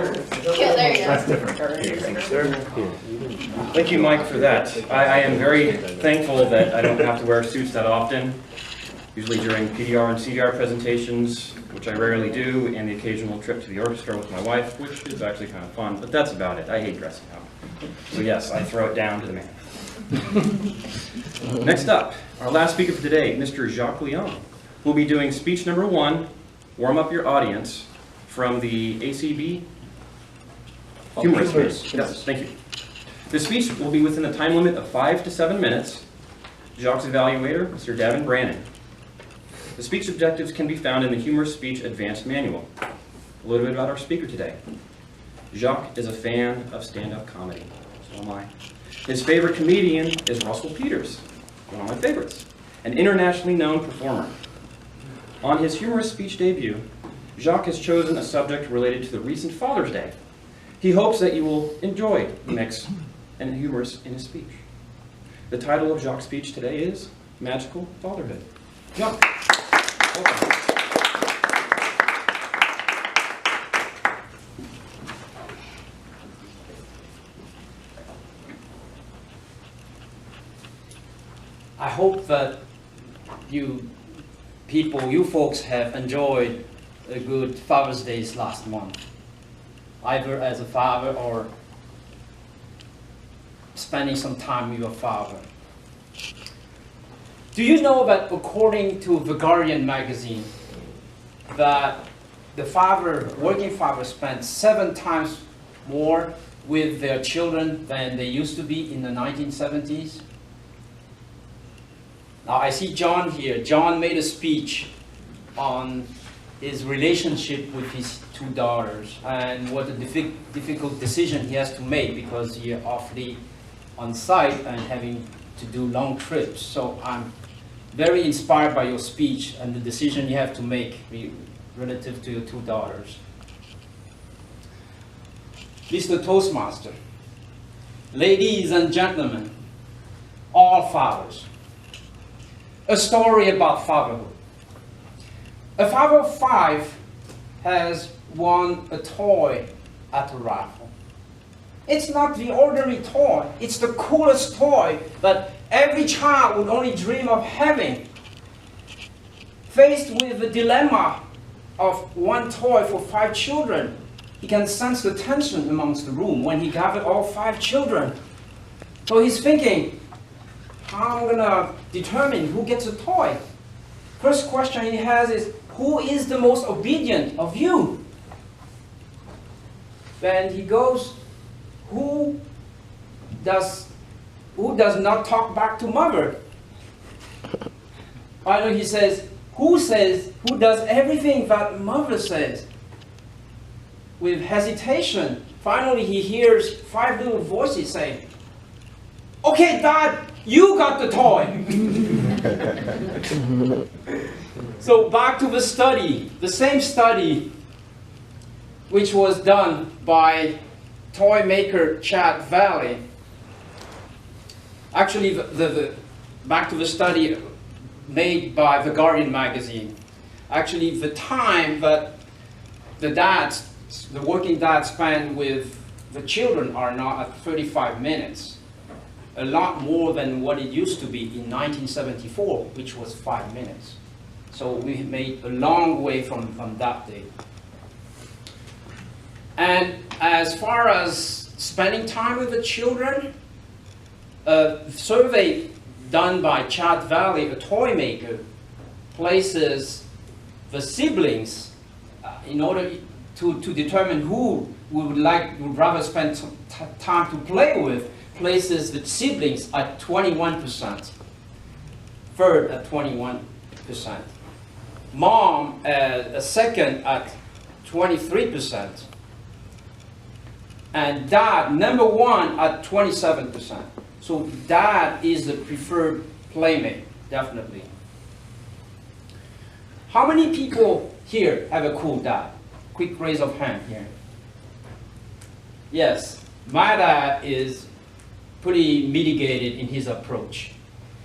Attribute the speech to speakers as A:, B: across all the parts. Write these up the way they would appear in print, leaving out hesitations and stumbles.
A: Yeah, there you go.
B: That's different. Thank you, Mike, for that. I am very thankful that I don't have to wear suits that often. Usually during PDR and CDR presentations, which I rarely do, and the occasional trip to the orchestra with my wife, which is actually kind of fun, but that's about it. I hate dressing up. So yes, I throw it down to the man. Next up, our last speaker for today, Mr. Jacques Leong, who will be doing speech number 1, Warm Up Your Audience, from the ACB Humorously. Yes, thank you. The speech will be within a time limit of 5 to 7 minutes. Jacques' evaluator, Mr. Davin Brannon. The speech objectives can be found in the Humorous Speech Advanced Manual. A little bit about our speaker today. Jacques is a fan of stand-up comedy. So am I. His favorite comedian is Russell Peters, one of my favorites, an internationally known performer. On his humorous speech debut, Jacques has chosen a subject related to the recent Father's Day. He hopes that you will enjoy the mix and humorous in his speech. The title of Jacques' speech today is Magical Fatherhood. Jacques, welcome.
C: I hope that you folks have enjoyed a good Father's Day last month, either as a father or spending some time with your father. Do you know that according to The Guardian magazine, that the working father spent 7 times more with their children than they used to be in the 1970s? Now I see John here. John made a speech on his relationship with his 2 daughters and what a difficult decision he has to make because he's awfully on site and having to do long trips. So I'm very inspired by your speech and the decision you have to make relative to your 2 daughters. Mr. Toastmaster, ladies and gentlemen, all fathers, a story about fatherhood. A father of 5 has won a toy at a raffle. It's not the ordinary toy, it's the coolest toy that every child would only dream of having. Faced with the dilemma of one toy for 5 children, he can sense the tension amongst the room when he gathered all 5 children. So he's thinking, how am I gonna determine who gets a toy? First question he has is, who is the most obedient of you? Then he goes, who does not talk back to mother? Finally he says, who does everything that mother says? With hesitation, finally he hears 5 little voices saying, okay, Dad, you got the toy. So back to the study, the same study which was done by toy maker Chad Valley. Actually, back to the study made by The Guardian magazine. Actually, the time that the working dads spend with the children are now at 35 minutes. A lot more than what it used to be in 1974, which was 5 minutes. So we made a long way from that day. And as far as spending time with the children, a survey done by Chad Valley, a toy maker, places the siblings in order to determine who would rather spend time to play with, places the siblings at 21%, third at 21%, mom a second at 23%, and dad number 1 at 27%. So dad is the preferred playmate, definitely. How many people here have a cool dad? Quick raise of hand here. Yes, my dad is pretty mitigated in his approach.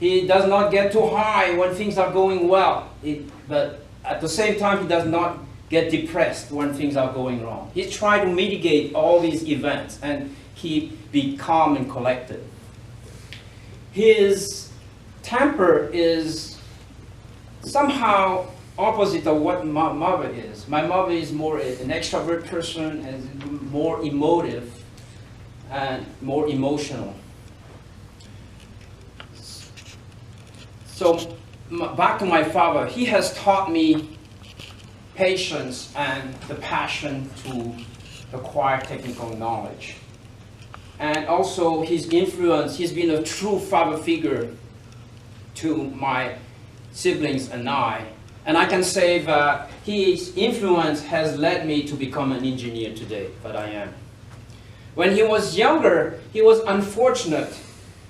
C: He does not get too high when things are going well, but at the same time he does not get depressed when things are going wrong. He tried to mitigate all these events and he be calm and collected. His temper is somehow opposite of what my mother is. My mother is more an extrovert person and more emotive and more emotional. So back to my father, he has taught me patience and the passion to acquire technical knowledge. And also his influence, he's been a true father figure to my siblings and I. And I can say that his influence has led me to become an engineer today, that I am. When he was younger, he was unfortunate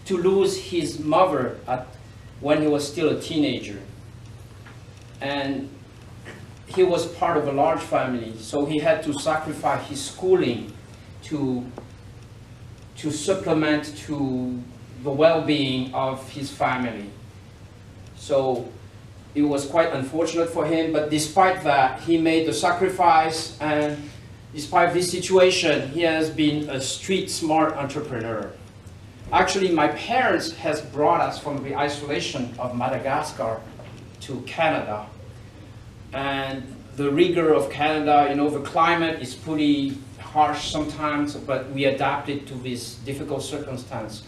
C: to lose his mother when he was still a teenager. And he was part of a large family, so he had to sacrifice his schooling to supplement to the well-being of his family. So it was quite unfortunate for him, but despite that, he made the sacrifice, and despite this situation, he has been a street-smart entrepreneur. Actually, my parents has brought us from the isolation of Madagascar to Canada. And the rigor of Canada, you know, the climate is pretty harsh sometimes, but we adapted to this difficult circumstance.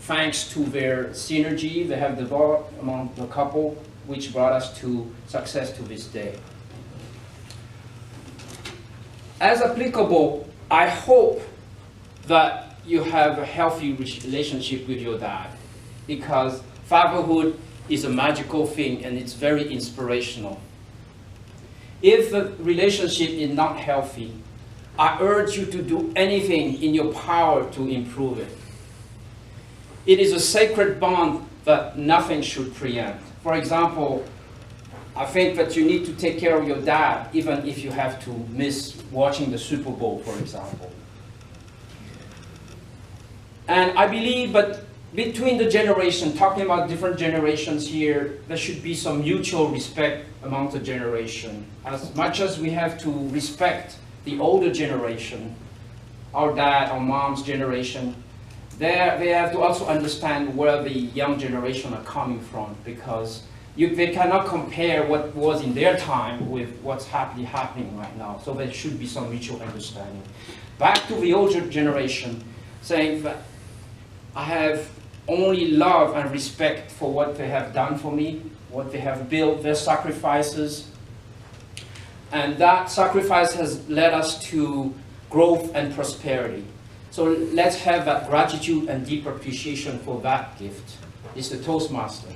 C: Thanks to their synergy they have developed among the couple, which brought us to success to this day. As applicable, I hope that you have a healthy relationship with your dad, because fatherhood is a magical thing and it's very inspirational. If the relationship is not healthy, I urge you to do anything in your power to improve it. It is a sacred bond that nothing should preempt. For example, I think that you need to take care of your dad even if you have to miss watching the Super Bowl, for example. And I believe that between the generation, talking about different generations here, there should be some mutual respect among the generation. As much as we have to respect the older generation, our dad, our mom's generation, they have to also understand where the young generation are coming from, because they cannot compare what was in their time with what's happening right now. So there should be some mutual understanding. Back to the older generation, saying that I have only love and respect for what they have done for me, what they have built, their sacrifices. And that sacrifice has led us to growth and prosperity. So let's have that gratitude and deep appreciation for that gift. It's the Toastmaster.